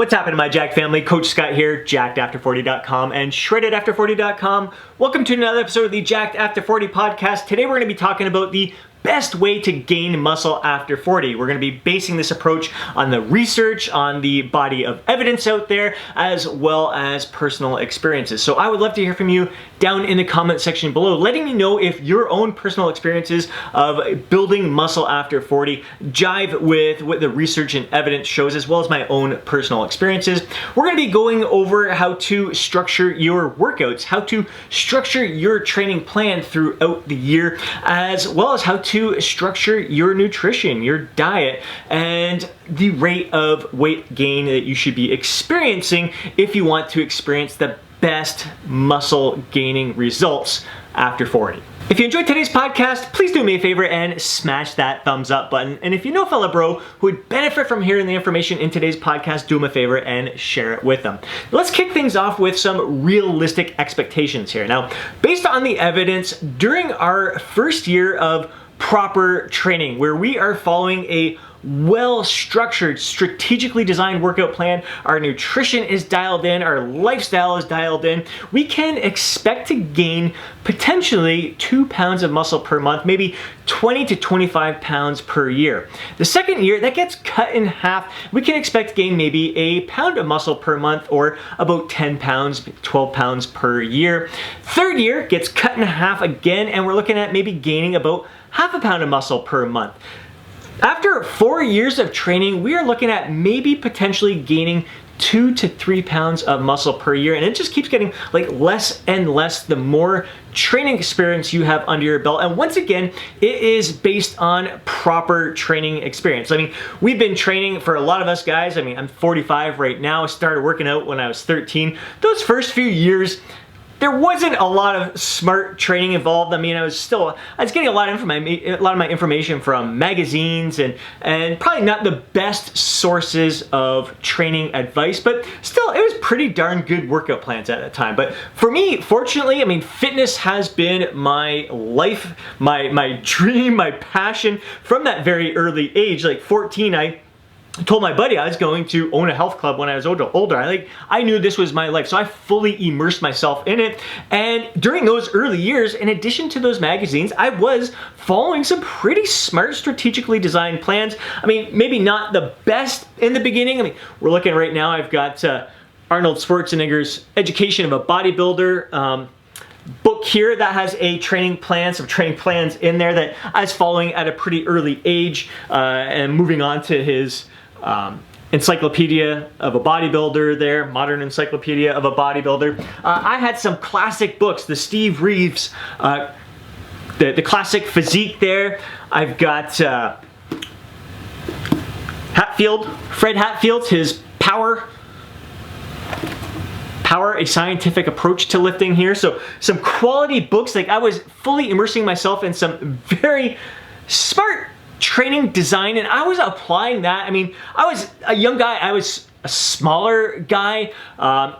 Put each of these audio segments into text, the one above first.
What's happening, my Jack family? Coach Scott here, jackedafter40.com and shreddedafter40.com. Welcome to another episode of the Jacked After 40 podcast. Today we're going to be talking about the best way to gain muscle after 40. We're going to be basing this approach on the research, on the body of evidence out there, as well as personal experiences. So I would love to hear from you down in the comment section below, letting me know if your own personal experiences of building muscle after 40 jive with what the research and evidence shows, as well as my own personal experiences. We're going to be going over how to structure your workouts, how to structure your training plan throughout the year, as well as how to structure your nutrition, your diet, and the rate of weight gain that you should be experiencing if you want to experience the best muscle gaining results after 40. If you enjoyed today's podcast, please do me a favor and smash that thumbs up button. And if you know a fellow bro who would benefit from hearing the information in today's podcast, do him a favor and share it with them. Let's kick things off with some realistic expectations here. Now, based on the evidence, during our first year of proper training, where we are following a well-structured, strategically designed workout plan, our nutrition is dialed in, our lifestyle is dialed in, we can expect to gain potentially 2 pounds of muscle per month, maybe 20 to 25 pounds per year. The second year, that gets cut in half. We can expect to gain maybe a pound of muscle per month, or about 10 pounds, 12 pounds per year. Third year gets cut in half again, and we're looking at maybe gaining about half a pound of muscle per month. After 4 years of training, we are looking at maybe potentially gaining 2 to 3 pounds of muscle per year, and it just keeps getting like less and less the more training experience you have under your belt. And once again, it is based on proper training experience. I mean, we've been training for a lot of us guys. I mean, I'm 45 right now. I started working out when I was 13. Those first few years, there wasn't a lot of smart training involved. I mean, I was getting a lot of my information from magazines and probably not the best sources of training advice, but still, it was pretty darn good workout plans at that time. But for me, fortunately, I mean, fitness has been my life, my dream, my passion from that very early age. Like 14, I told my buddy I was going to own a health club when I was older. I knew this was my life, so I fully immersed myself in it. And during those early years, in addition to those magazines, I was following some pretty smart, strategically designed plans. I mean, maybe not the best in the beginning. I mean, we're looking right now, I've got Arnold Schwarzenegger's Education of a Bodybuilder book here that has a training plan, some training plans in there that I was following at a pretty early age, and moving on to his Encyclopedia of a Bodybuilder there, Modern Encyclopedia of a Bodybuilder. I had some classic books, the Steve Reeves, the classic physique there. I've got Fred Hatfield's, his Power, a scientific approach to lifting here. So some quality books. Like, I was fully immersing myself in some very smart training design, and I was applying that. I mean, I was a young guy, I was a smaller guy,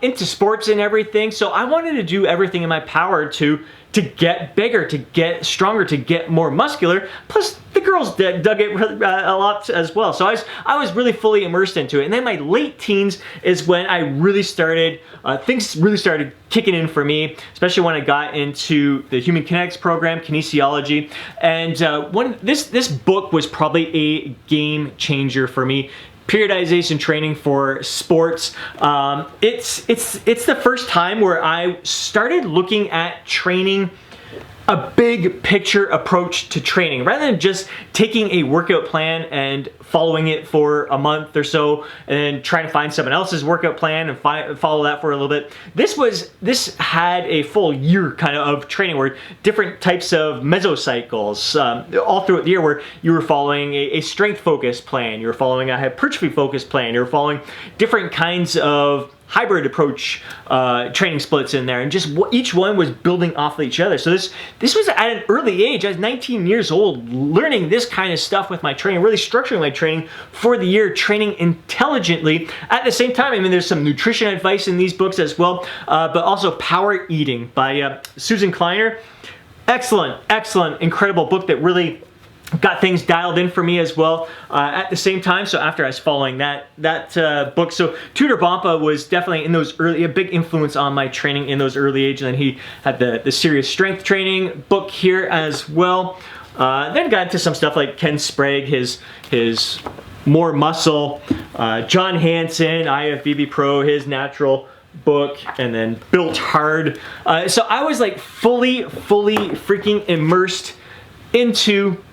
into sports and everything, so I wanted to do everything in my power to get bigger, to get stronger, to get more muscular. Plus, the girls dug it a lot as well. So I was really fully immersed into it. And then my late teens is when I really started, things really started kicking in for me, especially when I got into the Human Kinetics program, kinesiology. And this book was probably a game changer for me. Periodization training for sports. It's the first time where I started looking at training, a big picture approach to training, rather than just taking a workout plan and following it for a month or so and then trying to find someone else's workout plan and follow that for a little bit. This had a full year kind of training, where different types of mesocycles all throughout the year, where you were following a strength focused plan, you were following a hypertrophy focused plan, you were following different kinds of hybrid approach training splits in there, and just each one was building off of each other. So this was at an early age. I was 19 years old, learning this kind of stuff with my training, really structuring my training for the year, training intelligently. At the same time, I mean, there's some nutrition advice in these books as well, but also Power Eating by Susan Kleiner. Excellent, incredible book that really got things dialed in for me as well at the same time. So after I was following that book, so Tudor Bompa was definitely in those early, a big influence on my training in those early age. And then he had the serious strength training book here as well. Then got into some stuff like Ken Sprague, his More Muscle, John Hansen, IFBB Pro, his natural book, and then Built Hard. So I was like fully freaking immersed into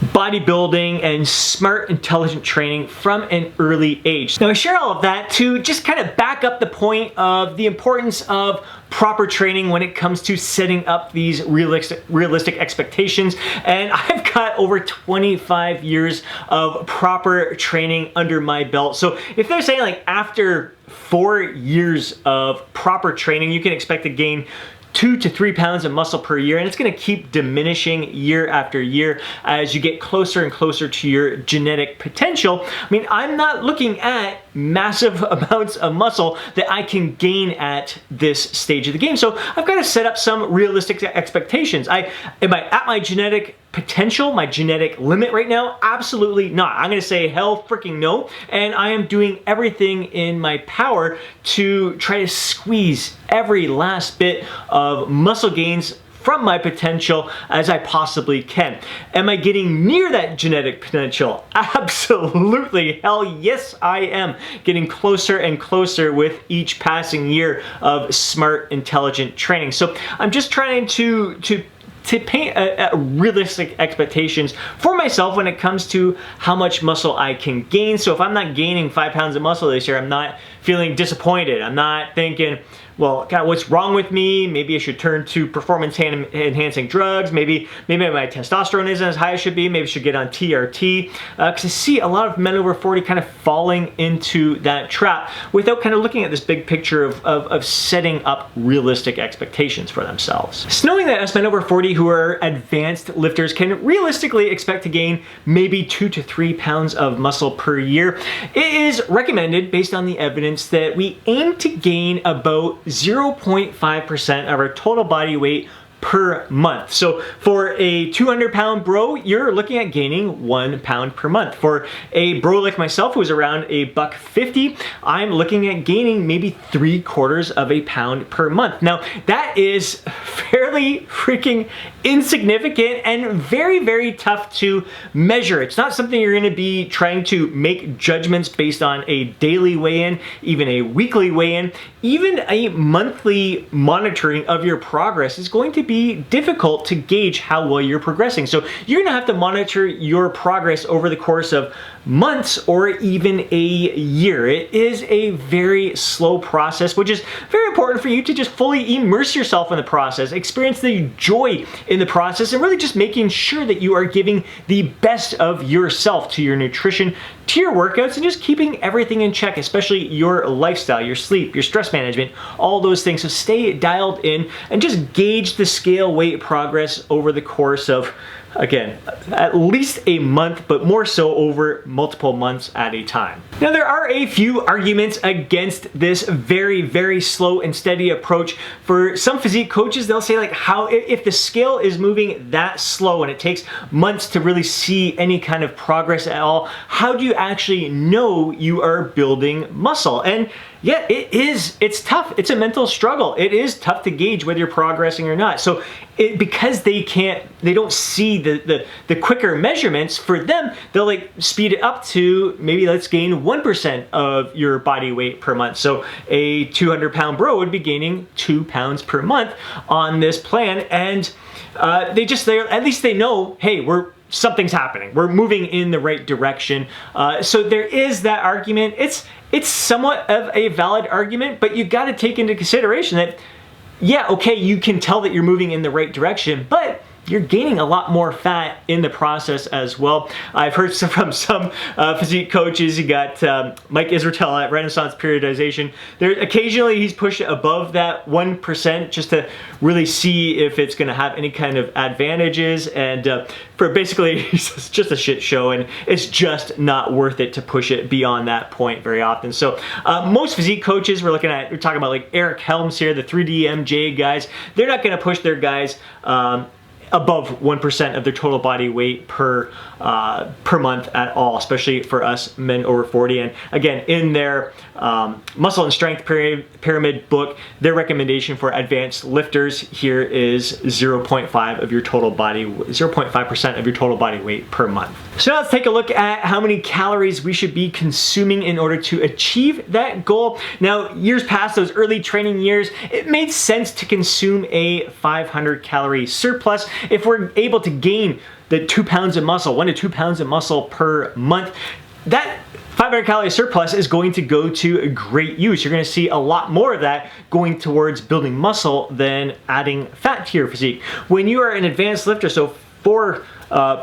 bodybuilding and smart, intelligent training from an early age. Now I share all of that to just kind of back up the point of the importance of proper training when it comes to setting up these realistic expectations. And I've got over 25 years of proper training under my belt. So if they're saying like after 4 years of proper training, you can expect to gain 2 to 3 pounds of muscle per year, and it's going to keep diminishing year after year as you get closer and closer to your genetic potential. I mean, I'm not looking at massive amounts of muscle that I can gain at this stage of the game. So I've got to set up some realistic expectations. Am I at my genetic potential, my genetic limit right now? Absolutely not. I'm going to say hell freaking no. And I am doing everything in my power to try to squeeze every last bit of muscle gains from my potential as I possibly can. Am I getting near that genetic potential? Absolutely. Hell yes, I am. Getting closer and closer with each passing year of smart, intelligent training. So I'm just trying to paint a realistic expectations for myself when it comes to how much muscle I can gain. So if I'm not gaining 5 pounds of muscle this year, I'm not feeling disappointed. I'm not thinking, well, God, what's wrong with me? Maybe I should turn to performance enhancing drugs. Maybe my testosterone isn't as high as it should be. Maybe I should get on TRT. Because I see a lot of men over 40 kind of falling into that trap without kind of looking at this big picture of setting up realistic expectations for themselves. So knowing that us men over 40 who are advanced lifters can realistically expect to gain maybe 2 to 3 pounds of muscle per year, it is recommended based on the evidence that we aim to gain about 0.5% of our total body weight per month. So for a 200-pound bro, you're looking at gaining 1 pound per month. For a bro like myself who's around $150, I'm looking at gaining maybe 3/4 of a pound per month. Now that is fairly freaking insignificant and very tough to measure. It's not something you're going to be trying to make judgments based on a daily weigh-in, even a weekly weigh-in. Even a monthly monitoring of your progress is going to be difficult to gauge how well you're progressing. So you're going to have to monitor your progress over the course of months or even a year. It is a very slow process, which is very important for you to just fully immerse yourself in the process, experience the joy in the process, and really just making sure that you are giving the best of yourself to your nutrition, to your workouts, and just keeping everything in check, especially your lifestyle, your sleep, your stress management, all those things. So stay dialed in and just gauge the scale weight progress over the course of, again, at least a month, but more so over multiple months at a time. Now, there are a few arguments against this very slow and steady approach. For some physique coaches, they'll say like, how if the scale is moving that slow and it takes months to really see any kind of progress at all, how do you actually know you are building muscle? And yeah, it's tough. It's a mental struggle. It is tough to gauge whether you're progressing or not. So because they don't see the quicker measurements, for them, they'll like speed it up to maybe let's gain 1% of your body weight per month. So a 200-pound bro would be gaining 2 pounds per month on this plan. And at least they know, hey, something's happening. We're moving in the right direction. So there is that argument. It's somewhat of a valid argument, but you got to take into consideration that, yeah, okay, you can tell that you're moving in the right direction, but you're gaining a lot more fat in the process as well. I've heard from some physique coaches. You got Mike Israetel at Renaissance Periodization. Occasionally he's pushed above that 1% just to really see if it's going to have any kind of advantages. And for basically, it's just a shit show, and it's just not worth it to push it beyond that point very often. So most physique coaches, we're talking about like Eric Helms here, the 3D MJ guys. They're not going to push their guys above 1% of their total body weight per month at all, especially for us men over 40. And again, in their muscle and strength pyramid book, their recommendation for advanced lifters here is 0.5% of your total body weight per month. So now let's take a look at how many calories we should be consuming in order to achieve that goal. Now, years past, those early training years, it made sense to consume a 500 calorie surplus. If we're able to gain the 2 pounds of muscle, 1 to 2 pounds of muscle per month, that 500 calorie surplus is going to go to great use. You're going to see a lot more of that going towards building muscle than adding fat to your physique. When you are an advanced lifter, so 4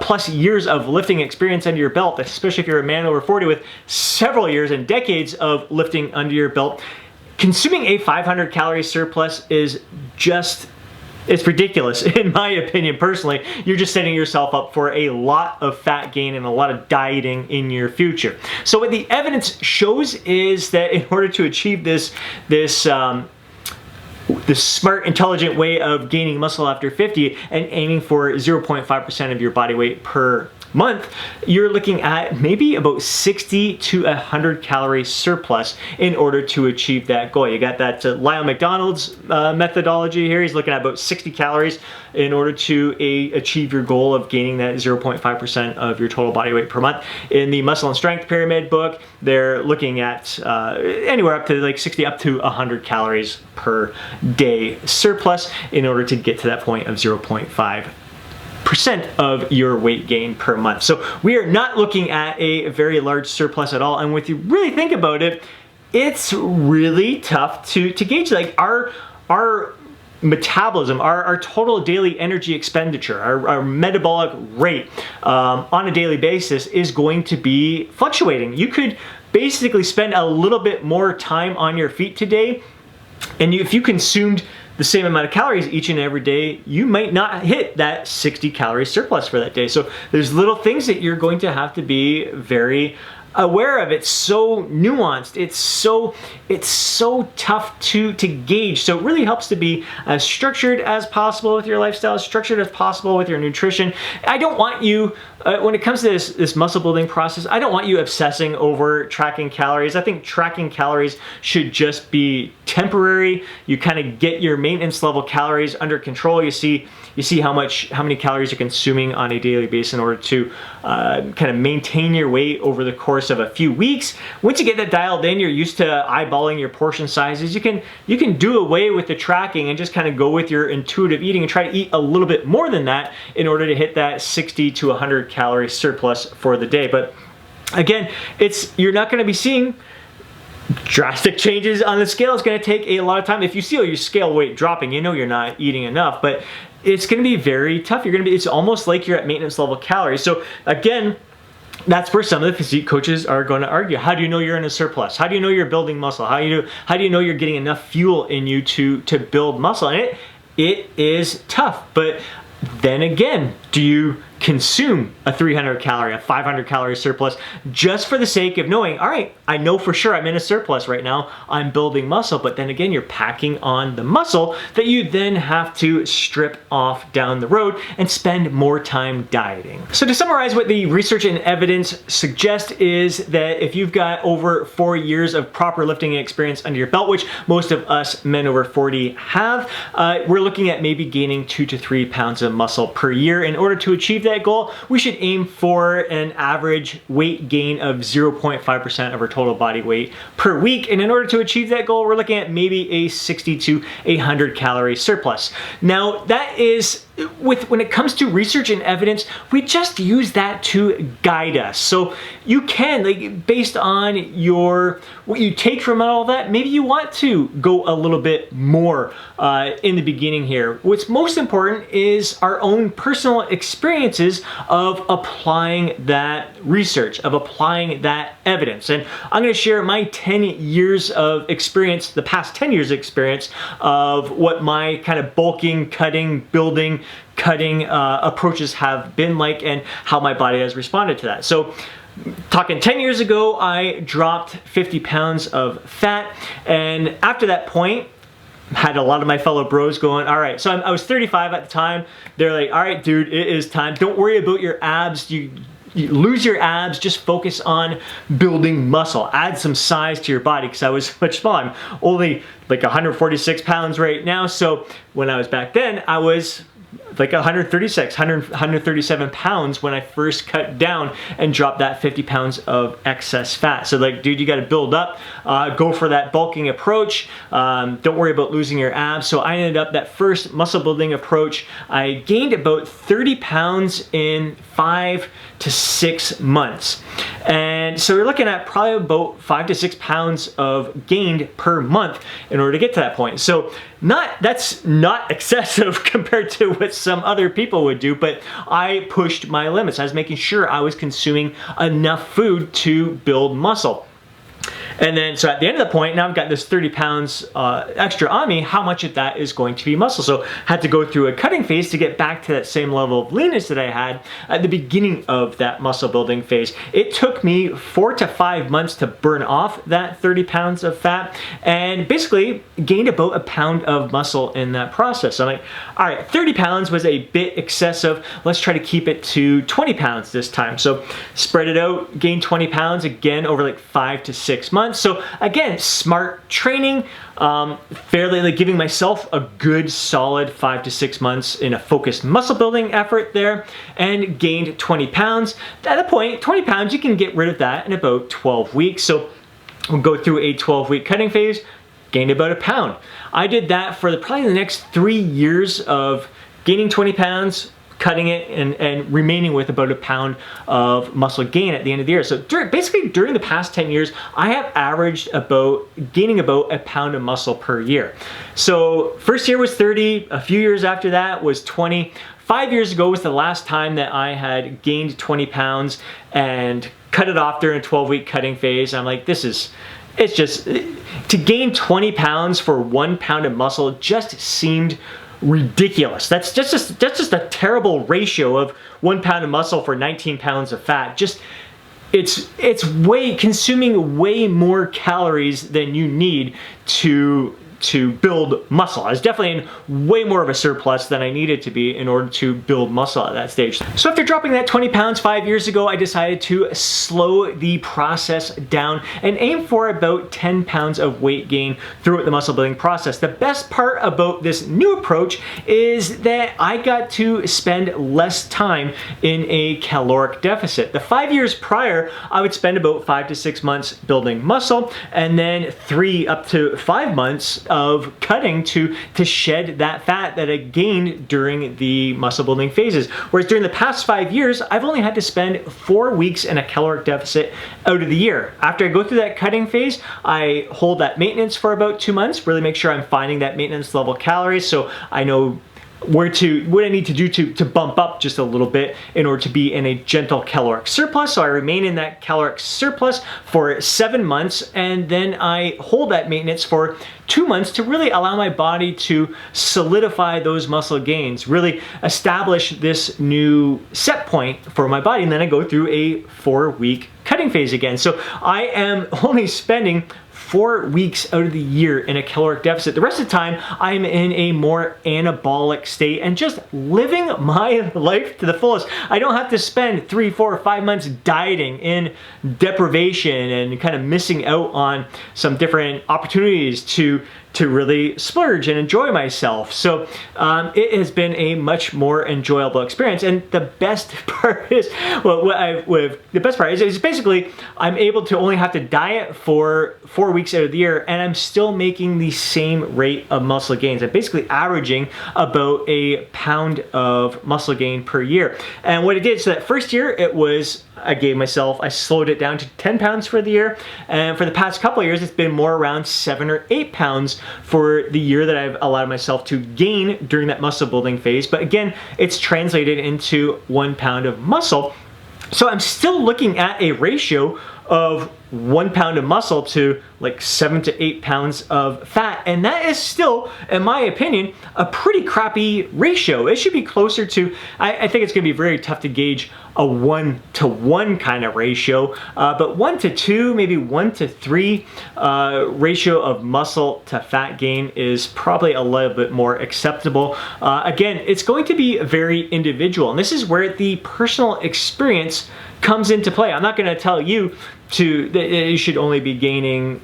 plus years of lifting experience under your belt, especially if you're a man over 40 with several years and decades of lifting under your belt, consuming a 500 calorie surplus is just, it's ridiculous in my opinion personally. You're just setting yourself up for a lot of fat gain and a lot of dieting in your future. So what the evidence shows is that in order to achieve this smart, intelligent way of gaining muscle after 50 and aiming for 0.5% of your body weight per month, you're looking at maybe about 60 to 100 calorie surplus in order to achieve that goal. You got that Lyle McDonald's methodology here. He's looking at about 60 calories in order to achieve your goal of gaining that 0.5% of your total body weight per month. In the muscle and strength pyramid book, they're looking at anywhere up to like 60 up to 100 calories per day surplus in order to get to that point of 0.5% of your weight gain per month. So we are not looking at a very large surplus at all. And when you really think about it, it's really tough to gauge. Like our metabolism, our total daily energy expenditure, our metabolic rate on a daily basis is going to be fluctuating. You could basically spend a little bit more time on your feet today, and if you consumed the same amount of calories each and every day, you might not hit that 60 calorie surplus for that day. So there's little things that you're going to have to be very aware of. It's so nuanced. It's so tough to gauge. So it really helps to be as structured as possible with your lifestyle, as structured as possible with your nutrition. I don't want you, when it comes to this muscle building process, I don't want you obsessing over tracking calories. I think tracking calories should just be temporary. You kind of get your maintenance level calories under control. You see how many calories you're consuming on a daily basis in order to kind of maintain your weight over the course of a few weeks. Once you get that dialed in, you're used to eyeballing your portion sizes. You can do away with the tracking and just kind of go with your intuitive eating and try to eat a little bit more than that in order to hit that 60 to 100 calorie surplus for the day. But again, you're not going to be seeing drastic changes on the scale. It's going to take a lot of time. If you see your scale weight dropping, you know you're not eating enough, but it's going to be very tough. It's almost like you're at maintenance level calories. So again, that's where some of the physique coaches are going to argue. How do you know you're in a surplus? How do you know you're building muscle? How do you know you're getting enough fuel in you to build muscle? And it is tough. But then again, do you consume a 300 calorie, a 500 calorie surplus just for the sake of knowing, all right, I know for sure I'm in a surplus right now, I'm building muscle, but then again, you're packing on the muscle that you then have to strip off down the road and spend more time dieting. So to summarize, what the research and evidence suggest is that if you've got over 4 years of proper lifting experience under your belt, which most of us men over 40 have, we're looking at maybe gaining 2 to 3 pounds of muscle per year. In order to achieve that goal, we should aim for an average weight gain of 0.5% of our total body weight per week. And in order to achieve that goal, we're looking at maybe a 60 to 100 calorie surplus. Now, that is, when it comes to research and evidence, we just use that to guide us. So you can, like, based on what you take from all that, maybe you want to go a little bit more in the beginning here. What's most important is our own personal experiences of applying that research, of applying that evidence. And I'm going to share my 10 years of experience, the past 10 years of experience of what my kind of bulking, cutting, building, cutting approaches have been like and how my body has responded to that. So talking 10 years ago, I dropped 50 pounds of fat, and after that point, had a lot of my fellow bros going, all right, so I was 35 at the time. They're like, all right, dude, it is time. Don't worry about your abs. You lose your abs, just focus on building muscle. Add some size to your body, because I was much smaller. I'm only like 146 pounds right now. So when I was back then, I was like 137 pounds when I first cut down and dropped that 50 pounds of excess fat. So like, dude, you got to build up, go for that bulking approach. Don't worry about losing your abs. So I ended up that first muscle building approach. I gained about 30 pounds in 5 to 6 months. And so you're looking at probably about 5 to 6 pounds of gained per month in order to get to that point. So that's not excessive compared to what some other people would do, but I pushed my limits. I was making sure I was consuming enough food to build muscle. And then, so at the end of the point, now I've got this 30 pounds extra on me. How much of that is going to be muscle? So I had to go through a cutting phase to get back to that same level of leanness that I had at the beginning of that muscle building phase. It took me 4 to 5 months to burn off that 30 pounds of fat, and basically gained about a pound of muscle in that process. So I'm like, all right, 30 pounds was a bit excessive. Let's try to keep it to 20 pounds this time. So spread it out, gain 20 pounds again over like 5 to 6 months. So again, smart training, fairly like giving myself a good solid 5 to 6 months in a focused muscle building effort there, and gained 20 pounds. At that point, 20 pounds, you can get rid of that in about 12 weeks. So we'll go through a 12-week cutting phase, gained about a pound. I did that for probably the next 3 years of gaining 20 pounds, cutting it, and remaining with about a pound of muscle gain at the end of the year. So basically during the past 10 years, I have averaged gaining about a pound of muscle per year. So first year was 30, a few years after that was 20. 5 years ago was the last time that I had gained 20 pounds and cut it off during a 12-week cutting phase. I'm like, it's just, to gain 20 pounds for 1 pound of muscle just seemed ridiculous. That's just a terrible ratio of 1 pound of muscle for 19 pounds of fat. Just it's consuming way more calories than you need to build muscle. I was definitely in way more of a surplus than I needed to be in order to build muscle at that stage. So after dropping that 20 pounds 5 years ago, I decided to slow the process down and aim for about 10 pounds of weight gain throughout the muscle building process. The best part about this new approach is that I got to spend less time in a caloric deficit. The 5 years prior, I would spend about 5 to 6 months building muscle, and then 3 up to 5 months of cutting to shed that fat that I gained during the muscle building phases. Whereas during the past 5 years, I've only had to spend 4 weeks in a caloric deficit out of the year. After I go through that cutting phase, I hold that maintenance for about 2 months, really make sure I'm finding that maintenance level calories so I know what I need to do to bump up just a little bit in order to be in a gentle caloric surplus. So I remain in that caloric surplus for 7 months, and then I hold that maintenance for 2 months to really allow my body to solidify those muscle gains, really establish this new set point for my body, and then I go through a 4-week cutting phase again. So I am only spending 4 weeks out of the year in a caloric deficit. The rest of the time, I'm in a more anabolic state and just living my life to the fullest. I don't have to spend 3, 4, 5 months dieting in deprivation and kind of missing out on some different opportunities to really splurge and enjoy myself. So it has been a much more enjoyable experience. And the best part is, is basically I'm able to only have to diet for 4 weeks out of the year, and I'm still making the same rate of muscle gains. I'm basically averaging about a pound of muscle gain per year. And what it did, so that first year I slowed it down to 10 pounds for the year. And for the past couple of years, it's been more around 7 or 8 pounds for the year that I've allowed myself to gain during that muscle building phase. But again, it's translated into 1 pound of muscle. So I'm still looking at a ratio of 1 pound of muscle to like 7 to 8 pounds of fat. And that is still, in my opinion, a pretty crappy ratio. It should be closer to, I think it's gonna be very tough to gauge a 1-to-1 kind of ratio, but 1-to-2, maybe 1-to-3 ratio of muscle to fat gain is probably a little bit more acceptable. Again, it's going to be very individual, and this is where the personal experience comes into play. I'm not going to tell you that you should only be gaining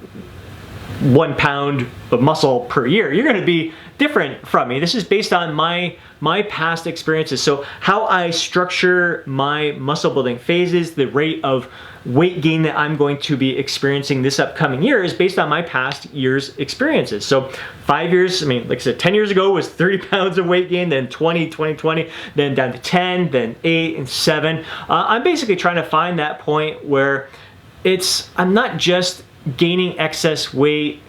1 pound of muscle per year. You're going to be different from me. This is based on my past experiences. So how I structure my muscle building phases, the rate of weight gain that I'm going to be experiencing this upcoming year is based on my past year's experiences. So 5 years, I mean, like I said, 10 years ago was 30 pounds of weight gain, then 2020, then down to 10, then 8 and 7. I'm basically trying to find that point where I'm not just gaining excess weight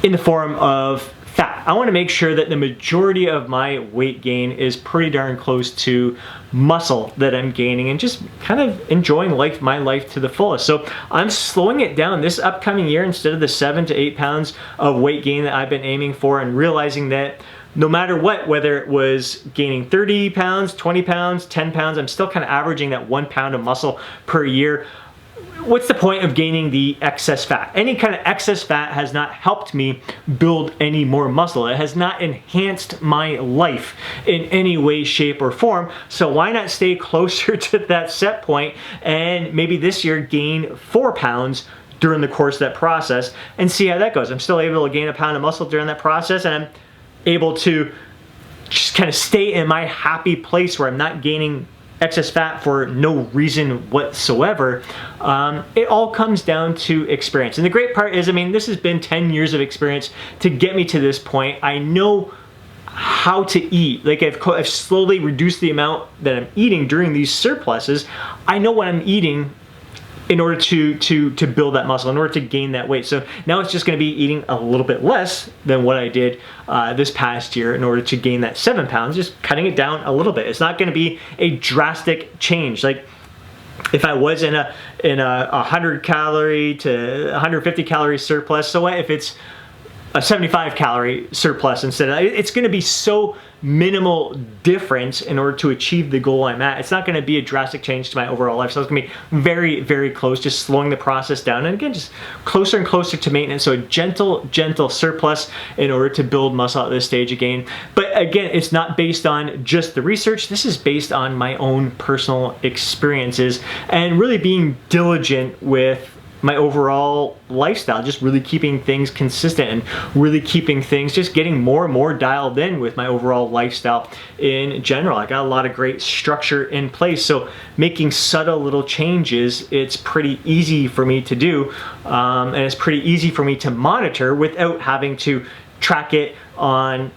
in the form of fat. I want to make sure that the majority of my weight gain is pretty darn close to muscle that I'm gaining and just kind of enjoying my life to the fullest. So I'm slowing it down this upcoming year instead of the 7 to 8 pounds of weight gain that I've been aiming for, and realizing that no matter what, whether it was gaining 30 pounds, 20 pounds, 10 pounds, I'm still kind of averaging that 1 pound of muscle per year. What's the point of gaining the excess fat? Any kind of excess fat has not helped me build any more muscle. It has not enhanced my life in any way, shape, or form. So why not stay closer to that set point and maybe this year gain 4 pounds during the course of that process and see how that goes. I'm still able to gain a pound of muscle during that process, and I'm able to just kind of stay in my happy place where I'm not gaining excess fat for no reason whatsoever. It all comes down to experience. And the great part is, I mean, this has been 10 years of experience to get me to this point. I know how to eat. Like I've slowly reduced the amount that I'm eating during these surpluses. I know what I'm eating in order to build that muscle, in order to gain that weight. So now it's just gonna be eating a little bit less than what I did this past year in order to gain that 7 pounds, just cutting it down a little bit. It's not gonna be a drastic change. Like if I was in a 100 calorie to 150 calorie surplus, so what if it's a 75 calorie surplus instead? It's going to be so minimal difference in order to achieve the goal I'm at. It's not going to be a drastic change to my overall lifestyle. It's going to be very, very close, just slowing the process down. And again, just closer and closer to maintenance. So a gentle surplus in order to build muscle at this stage again. But again, it's not based on just the research. This is based on my own personal experiences and really being diligent with my overall lifestyle, just really keeping things consistent and really keeping things, just getting more and more dialed in with my overall lifestyle in general. I got a lot of great structure in place, so making subtle little changes, it's pretty easy for me to do, and it's pretty easy for me to monitor without having to track it on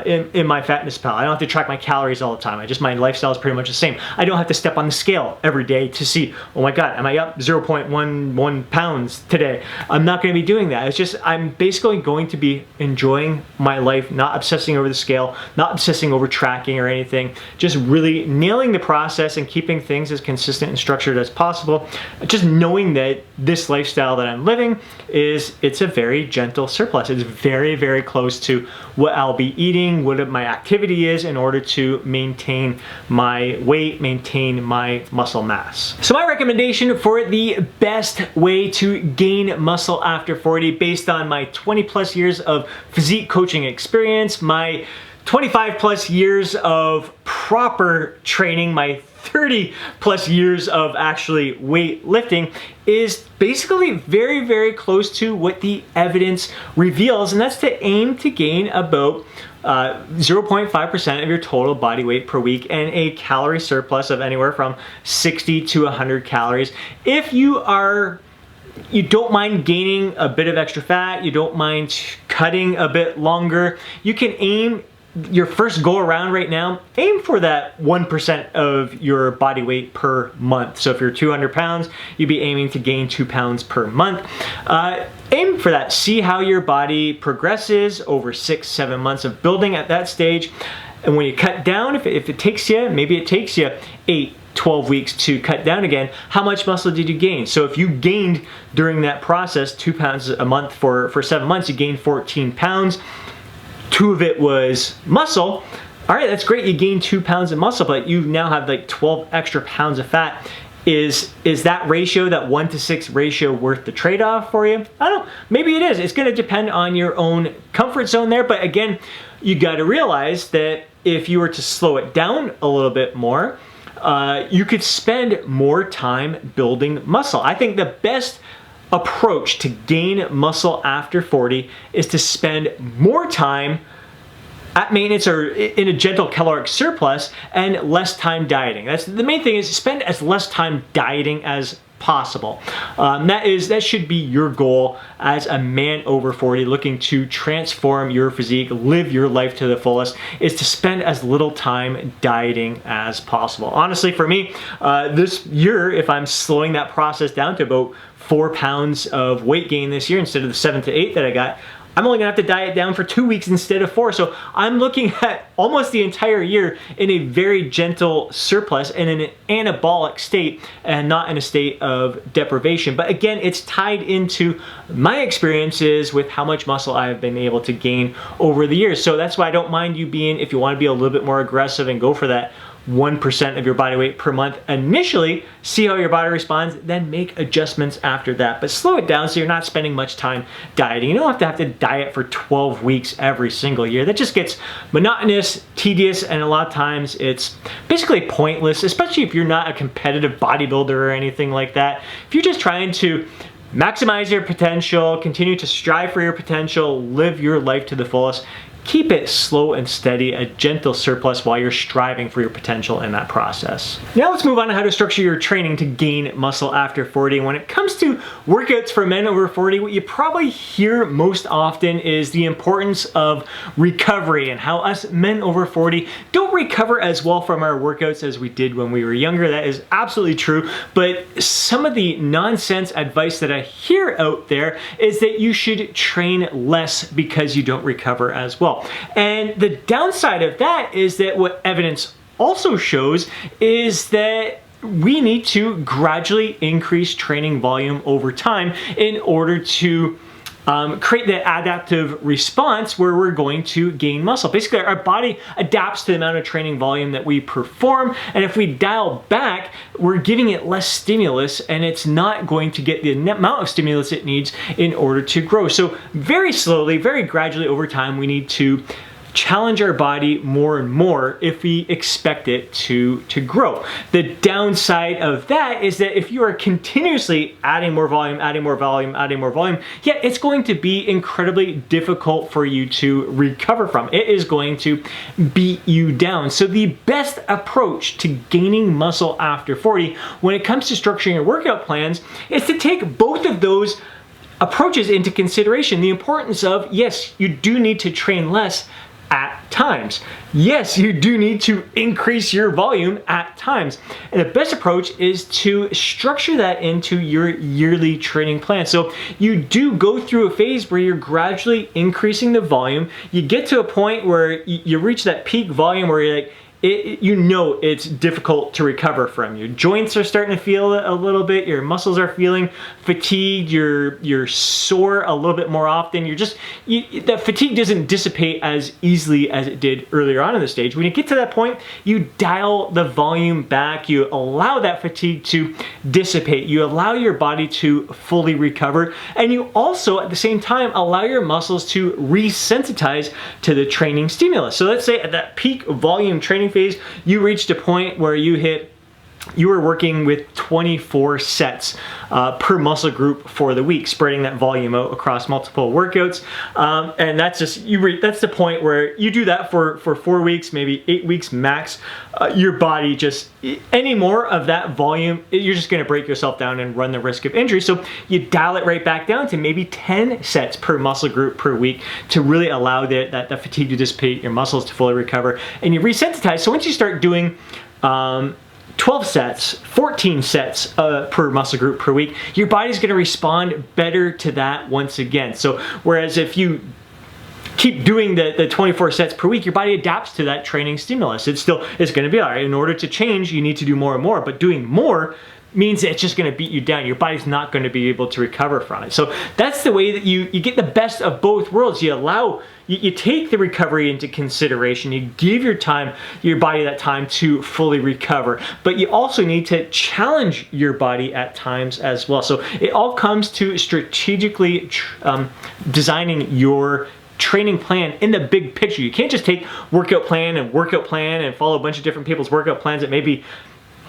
in my FitnessPal. I don't have to track my calories all the time. My lifestyle is pretty much the same. I don't have to step on the scale every day to see, oh my God, am I up 0.11 pounds today? I'm not going to be doing that. It's just, I'm basically going to be enjoying my life, not obsessing over the scale, not obsessing over tracking or anything, just really nailing the process and keeping things as consistent and structured as possible. Just knowing that this lifestyle that I'm living it's a very gentle surplus. It's very, very close to what I'll be eating, what my activity is in order to maintain my weight, maintain my muscle mass. So my recommendation for the best way to gain muscle after 40, based on my 20 plus years of physique coaching experience, my 25 plus years of proper training, my 30 plus years of actually weightlifting, is basically very, very close to what the evidence reveals, and that's to aim to gain about 0.5% of your total body weight per week and a calorie surplus of anywhere from 60 to 100 calories. If you don't mind gaining a bit of extra fat, you don't mind cutting a bit longer, you can aim your first go around right now, aim for that 1% of your body weight per month. So if you're 200 pounds, you'd be aiming to gain 2 pounds per month. Aim for that. See how your body progresses over 6-7 months of building at that stage. And when you cut down, if it takes you, maybe it takes you 8, 12 weeks to cut down again, how much muscle did you gain? So if you gained during that process 2 pounds a month for 7 months, you gained 14 pounds. 2 of it was muscle. All right, that's great. You gained 2 pounds of muscle, but you now have like 12 extra pounds of fat. Is that ratio, that 1-to-6 ratio, worth the trade-off for you? I don't know. Maybe it is. It's going to depend on your own comfort zone there. But again, you got to realize that if you were to slow it down a little bit more, you could spend more time building muscle. I think the best approach to gain muscle after 40 is to spend more time at maintenance or in a gentle caloric surplus and less time dieting. That's the main thing, is spend as less time dieting as possible. That should be your goal as a man over 40 looking to transform your physique, live your life to the fullest, is to spend as little time dieting as possible. Honestly, for me, this year, if I'm slowing that process down to about 4 pounds of weight gain this year instead of the 7 to 8 that I got, I'm only gonna have to diet down for 2 weeks instead of 4. So I'm looking at almost the entire year in a very gentle surplus and in an anabolic state and not in a state of deprivation. But again, it's tied into my experiences with how much muscle I've been able to gain over the years. So that's why I don't mind you being, if you wanna be a little bit more aggressive and go for that 1% of your body weight per month initially, see how your body responds, then make adjustments after that. But slow it down so you're not spending much time dieting. You don't have to diet for 12 weeks every single year. That just gets monotonous, tedious, and a lot of times it's basically pointless, especially if you're not a competitive bodybuilder or anything like that. If you're just trying to maximize your potential, continue to strive for your potential, live your life to the fullest, keep it slow and steady, a gentle surplus while you're striving for your potential in that process. Now let's move on to how to structure your training to gain muscle after 40. When it comes to workouts for men over 40, what you probably hear most often is the importance of recovery and how us men over 40 don't recover as well from our workouts as we did when we were younger. That is absolutely true, but some of the nonsense advice that I hear out there is that you should train less because you don't recover as well. And the downside of that is that what evidence also shows is that we need to gradually increase training volume over time in order to create the adaptive response where we're going to gain muscle. Basically, our body adapts to the amount of training volume that we perform, and if we dial back, we're giving it less stimulus, and it's not going to get the amount of stimulus it needs in order to grow. So very slowly, very gradually over time, we need to challenge our body more and more if we expect it to grow. The downside of that is that if you are continuously adding more volume, yeah, it's going to be incredibly difficult for you to recover from. It is going to beat you down. So the best approach to gaining muscle after 40 when it comes to structuring your workout plans is to take both of those approaches into consideration. The importance of, yes, you do need to train less at times. Yes, you do need to increase your volume at times. And the best approach is to structure that into your yearly training plan. So you do go through a phase where you're gradually increasing the volume. You get to a point where you reach that peak volume where you're like, you know it's difficult to recover from. Your joints are starting to feel it a little bit, your muscles are feeling fatigued, you're sore a little bit more often. The fatigue doesn't dissipate as easily as it did earlier on in the stage. When you get to that point, you dial the volume back, you allow that fatigue to dissipate, you allow your body to fully recover, and you also at the same time allow your muscles to resensitize to the training stimulus. So let's say at that peak volume training phase, you reached a point where you were working with 24 sets per muscle group for the week, spreading that volume out across multiple workouts. And that's that's the point where you do that for 4 weeks, maybe 8 weeks max. Your body just, any more of that volume, you're just gonna break yourself down and run the risk of injury. So you dial it right back down to maybe 10 sets per muscle group per week to really allow that fatigue to dissipate, your muscles to fully recover, and you resensitize. So once you start doing 12 sets, 14 sets per muscle group per week, your body's gonna respond better to that once again. So whereas if you keep doing the 24 sets per week, your body adapts to that training stimulus. It's going to be all right. In order to change, you need to do more and more, but doing more means it's just going to beat you down. Your body's not going to be able to recover from it. So that's the way that you get the best of both worlds. You take the recovery into consideration. You give your body that time to fully recover, but you also need to challenge your body at times as well. So it all comes to strategically designing your training plan in the big picture. You can't just take workout plan and follow a bunch of different people's workout plans that may be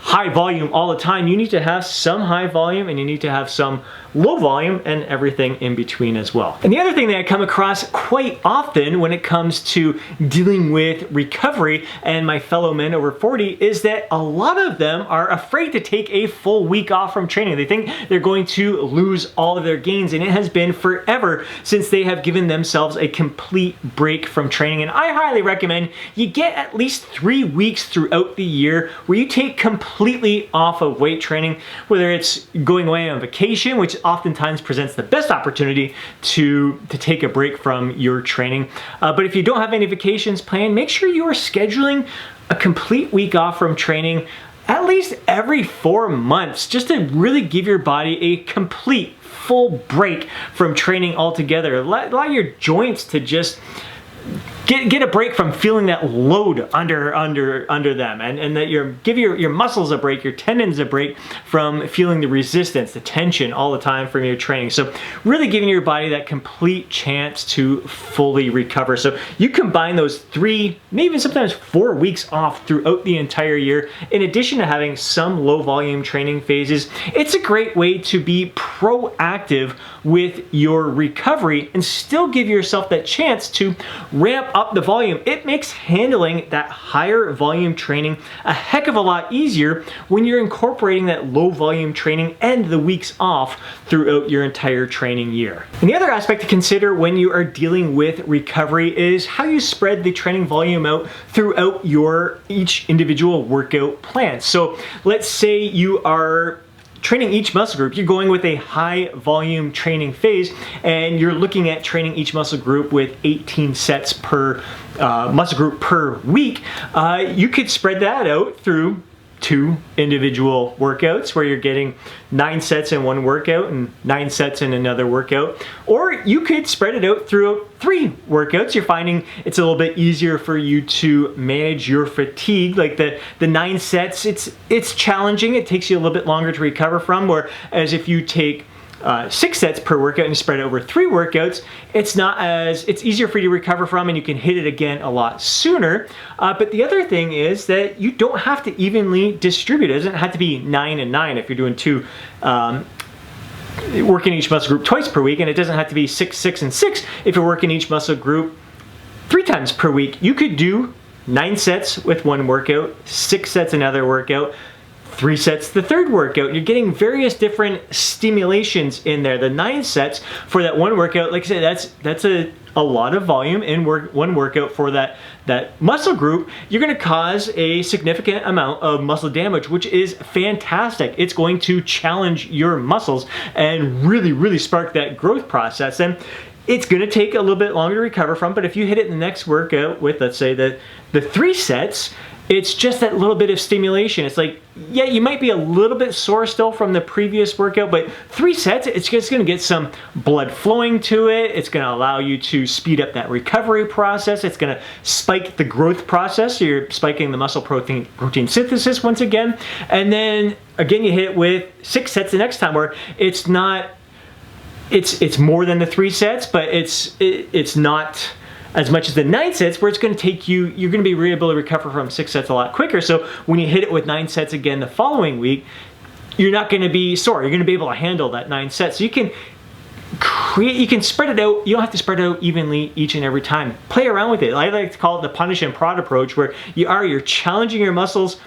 high volume all the time. You need to have some high volume and you need to have some low volume and everything in between as well. And the other thing that I come across quite often when it comes to dealing with recovery and my fellow men over 40 is that a lot of them are afraid to take a full week off from training. They think they're going to lose all of their gains, and it has been forever since they have given themselves a complete break from training. And I highly recommend you get at least 3 weeks throughout the year where you take completely off of weight training, whether it's going away on vacation, which oftentimes presents the best opportunity to take a break from your training. But if you don't have any vacations planned, make sure you are scheduling a complete week off from training at least every 4 months, just to really give your body a complete full break from training altogether. Allow your joints to just get a break from feeling that load under them, and that give your muscles a break, your tendons a break from feeling the resistance, the tension all the time from your training. So really giving your body that complete chance to fully recover. So you combine those 3, maybe even sometimes 4 weeks off throughout the entire year, in addition to having some low volume training phases. It's a great way to be proactive with your recovery and still give yourself that chance to ramp up the volume. It makes handling that higher volume training a heck of a lot easier when you're incorporating that low volume training and the weeks off throughout your entire training year. And the other aspect to consider when you are dealing with recovery is how you spread the training volume out throughout your each individual workout plan. So let's say you are training each muscle group, you're going with a high volume training phase, and you're looking at training each muscle group with 18 sets per muscle group per week. You could spread that out through 2 individual workouts where you're getting 9 sets in one workout and 9 sets in another workout. Or you could spread it out through 3 workouts. You're finding it's a little bit easier for you to manage your fatigue. Like the 9 sets, it's challenging. It takes you a little bit longer to recover from, whereas if you take 6 sets per workout and spread it over 3 workouts, it's easier for you to recover from, and you can hit it again a lot sooner. But the other thing is that you don't have to evenly distribute. It doesn't have to be 9 and 9 if you're doing 2 working each muscle group twice per week, and it doesn't have to be 6, 6, and 6 if you're working each muscle group 3 times per week. You could do 9 sets with one workout, 6 sets another workout, 3 sets the third workout. You're getting various different stimulations in there. The 9 sets for that one workout, like I said, that's a lot of volume in one workout for that muscle group. You're going to cause a significant amount of muscle damage, which is fantastic. It's going to challenge your muscles and really spark that growth process. And it's going to take a little bit longer to recover from, but if you hit it in the next workout with, let's say, the 3 sets, it's just that little bit of stimulation. It's like, yeah, you might be a little bit sore still from the previous workout, but 3 sets, it's just gonna get some blood flowing to it. It's gonna allow you to speed up that recovery process. It's gonna spike the growth process. So you're spiking the muscle protein synthesis once again. And then again, you hit it with 6 sets the next time, where it's not, it's more than the 3 sets, but it's not as much as the 9 sets, where it's going to take you're going to be able to recover from 6 sets a lot quicker. So when you hit it with 9 sets again the following week, you're not going to be sore. You're going to be able to handle that 9 sets. So you can spread it out. You don't have to spread it out evenly each and every time. Play around with it. I like to call it the punish and prod approach, where you're challenging your muscles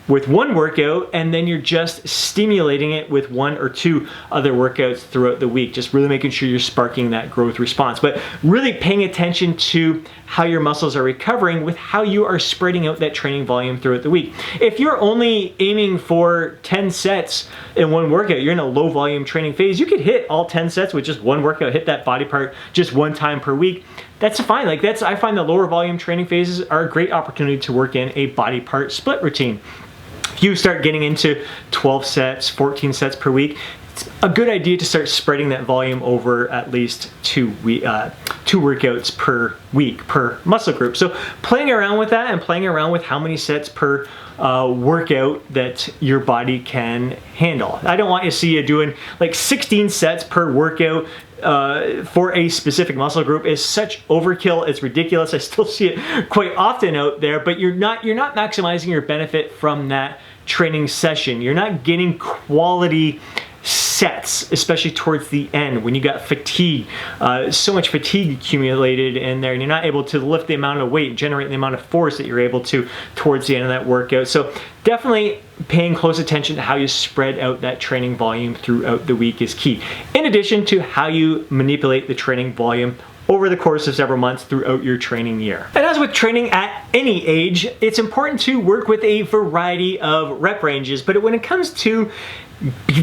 with one workout, and then you're just stimulating it with 1 or 2 other workouts throughout the week. Just really making sure you're sparking that growth response, but really paying attention to how your muscles are recovering with how you are spreading out that training volume throughout the week. If you're only aiming for 10 sets in one workout, you're in a low volume training phase, you could hit all 10 sets with just one workout, hit that body part just one time per week. That's fine. I find the lower volume training phases are a great opportunity to work in a body part split routine. If you start getting into 12 sets, 14 sets per week, it's a good idea to start spreading that volume over at least two workouts per week per muscle group. So playing around with that and playing around with how many sets per workout that your body can handle. I don't want you to see you doing like 16 sets per workout for a specific muscle group is such overkill. It's ridiculous. I still see it quite often out there, but you're not maximizing your benefit from that training session. You're not getting quality sets, especially towards the end when you got fatigue, so much fatigue accumulated in there, and you're not able to lift the amount of weight, generate the amount of force that you're able to towards the end of that workout. So definitely paying close attention to how you spread out that training volume throughout the week is key, in addition to how you manipulate the training volume over the course of several months throughout your training year. And as with training at any age, it's important to work with a variety of rep ranges, but when it comes to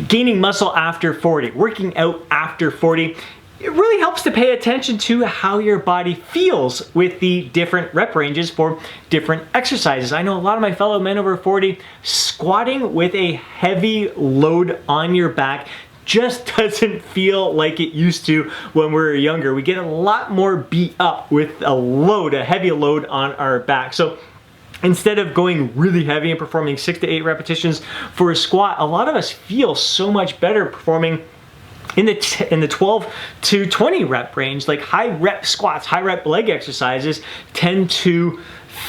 gaining muscle after 40, working out after 40, it really helps to pay attention to how your body feels with the different rep ranges for different exercises. I know a lot of my fellow men over 40, squatting with a heavy load on your back just doesn't feel like it used to when we were younger. We get a lot more beat up with a heavy load on our back. So instead of going really heavy and performing 6 to 8 repetitions for a squat, a lot of us feel so much better performing in the 12 to 20 rep range. Like high rep squats, high rep leg exercises tend to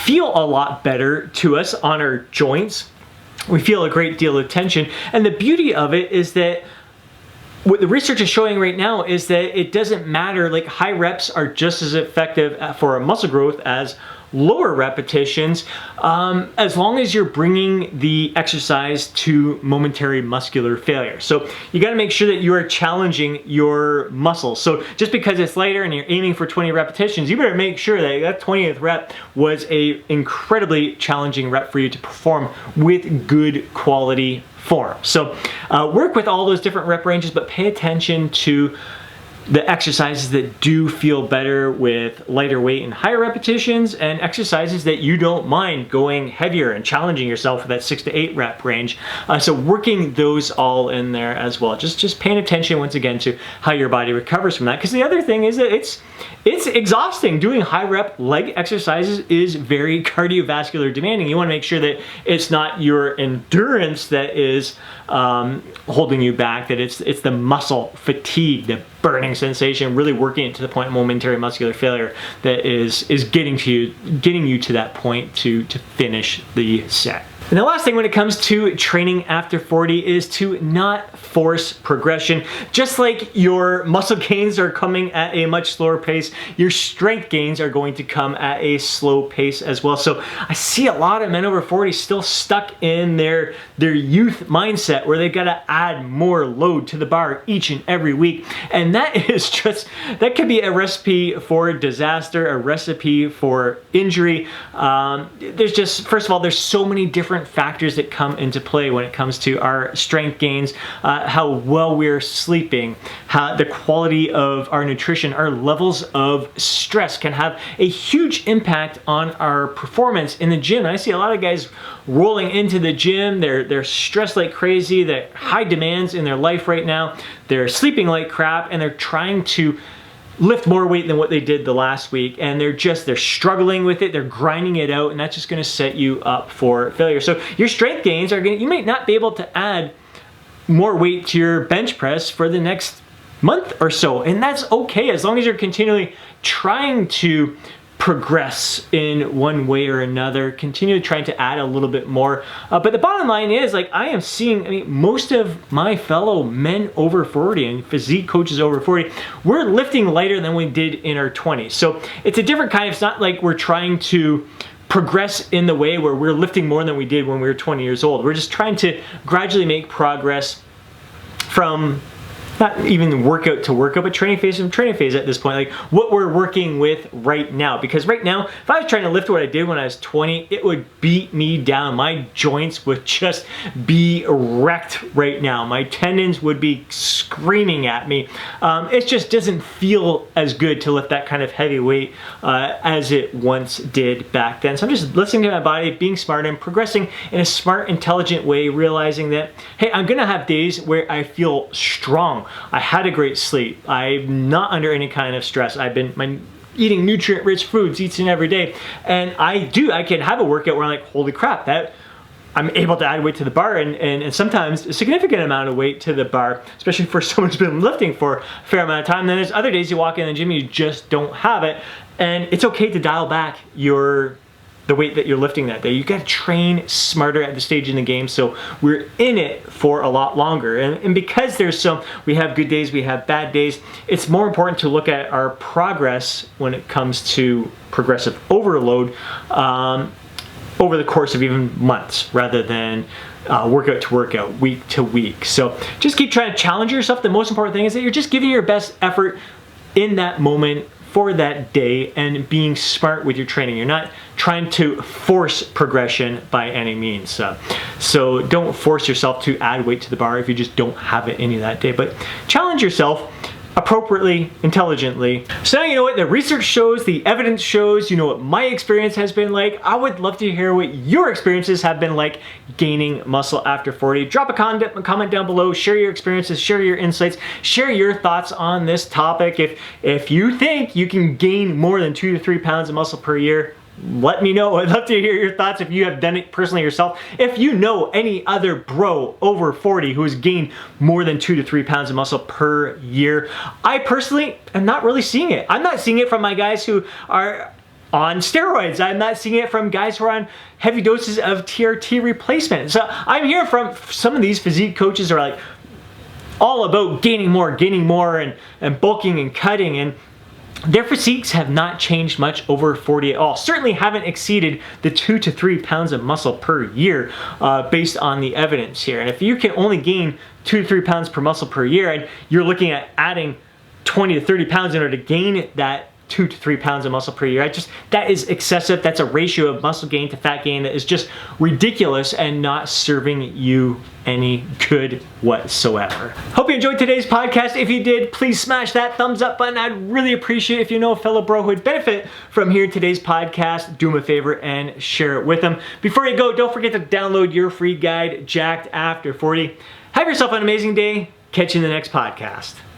feel a lot better to us on our joints. We feel a great deal of tension, and the beauty of it is that what the research is showing right now is that it doesn't matter, like high reps are just as effective for muscle growth as lower repetitions, as long as you're bringing the exercise to momentary muscular failure. So you got to make sure that you are challenging your muscles. So just because it's lighter and you're aiming for 20 repetitions, you better make sure that that 20th rep was a incredibly challenging rep for you to perform with good quality form. So work with all those different rep ranges, but pay attention to the exercises that do feel better with lighter weight and higher repetitions, and exercises that you don't mind going heavier and challenging yourself with that 6 to 8 rep range. So working those all in there as well. Just paying attention once again to how your body recovers from that. Because the other thing is that it's exhausting. Doing high rep leg exercises is very cardiovascular demanding. You want to make sure that it's not your endurance that is holding you back, that it's the muscle fatigue, the burning sensation, really working it to the point of momentary muscular failure that is getting you to that point to finish the set. And the last thing when it comes to training after 40 is to not force progression. Just like your muscle gains are coming at a much slower pace, your strength gains are going to come at a slow pace as well. So I see a lot of men over 40 still stuck in their youth mindset where they've got to add more load to the bar each and every week. And that could be a recipe for disaster, a recipe for injury. First of all, there's so many different factors that come into play when it comes to our strength gains, how well we're sleeping, how the quality of our nutrition, our levels of stress can have a huge impact on our performance in the gym. And I see a lot of guys rolling into the gym, they're stressed like crazy, they're high demands in their life right now, they're sleeping like crap, and they're trying to lift more weight than what they did the last week, and they're struggling with it, they're grinding it out, and that's just going to set you up for failure. So your strength gains you might not be able to add more weight to your bench press for the next month or so, and that's okay as long as you're continually trying to progress in one way or another, continue trying to add a little bit more. But the bottom line is, like, I am seeing, most of my fellow men over 40 and physique coaches over 40, we're lifting lighter than we did in our 20s. So it's a different kind. It's not like we're trying to progress in the way where we're lifting more than we did when we were 20 years old. We're just trying to gradually make progress from not even workout to workout, but training phase from training phase at this point, like what we're working with right now. Because right now, if I was trying to lift what I did when I was 20, it would beat me down. My joints would just be wrecked right now. My tendons would be screaming at me. It just doesn't feel as good to lift that kind of heavy weight as it once did back then. So I'm just listening to my body, being smart and progressing in a smart, intelligent way, realizing that, hey, I'm gonna have days where I feel strong. I had a great sleep. I'm not under any kind of stress. I've been eating nutrient-rich foods each and every day. And I can have a workout where I'm like, holy crap, that I'm able to add weight to the bar and sometimes a significant amount of weight to the bar, especially for someone who's been lifting for a fair amount of time. Then there's other days you walk in the gym and you just don't have it. And it's okay to dial back the weight that you're lifting that day. You got to train smarter at the stage in the game, so we're in it for a lot longer. And because we have good days, we have bad days, it's more important to look at our progress when it comes to progressive overload over the course of even months rather than workout to workout, week to week. So just keep trying to challenge yourself. The most important thing is that you're just giving your best effort in that moment for that day and being smart with your training. You're not trying to force progression by any means. So don't force yourself to add weight to the bar if you just don't have it in you that day, but challenge yourself appropriately, intelligently. So now you know what the research shows, the evidence shows, you know what my experience has been like. I would love to hear what your experiences have been like gaining muscle after 40. Drop a comment down below, share your experiences, share your insights, share your thoughts on this topic. If you think you can gain more than 2 to 3 pounds of muscle per year, let me know. I'd love to hear your thoughts if you have done it personally yourself. If you know any other bro over 40 who has gained more than 2 to 3 pounds of muscle per year. I personally am not really seeing it. I'm not seeing it from my guys who are on steroids. I'm not seeing it from guys who are on heavy doses of TRT replacement. So I'm hearing from some of these physique coaches who are like all about gaining more and bulking and cutting, and their physiques have not changed much over 40 at all. Certainly haven't exceeded the 2 to 3 pounds of muscle per year based on the evidence here. And if you can only gain 2 to 3 pounds per muscle per year and you're looking at adding 20 to 30 pounds in order to gain that 2 to 3 pounds of muscle per year, that is excessive. That's a ratio of muscle gain to fat gain that is just ridiculous and not serving you any good whatsoever. Hope you enjoyed today's podcast. If you did, please smash that thumbs up button. I'd really appreciate it. If you know a fellow bro who would benefit from hearing today's podcast, do him a favor and share it with them. Before you go, don't forget to download your free guide, Jacked After 40. Have yourself an amazing day. Catch you in the next podcast.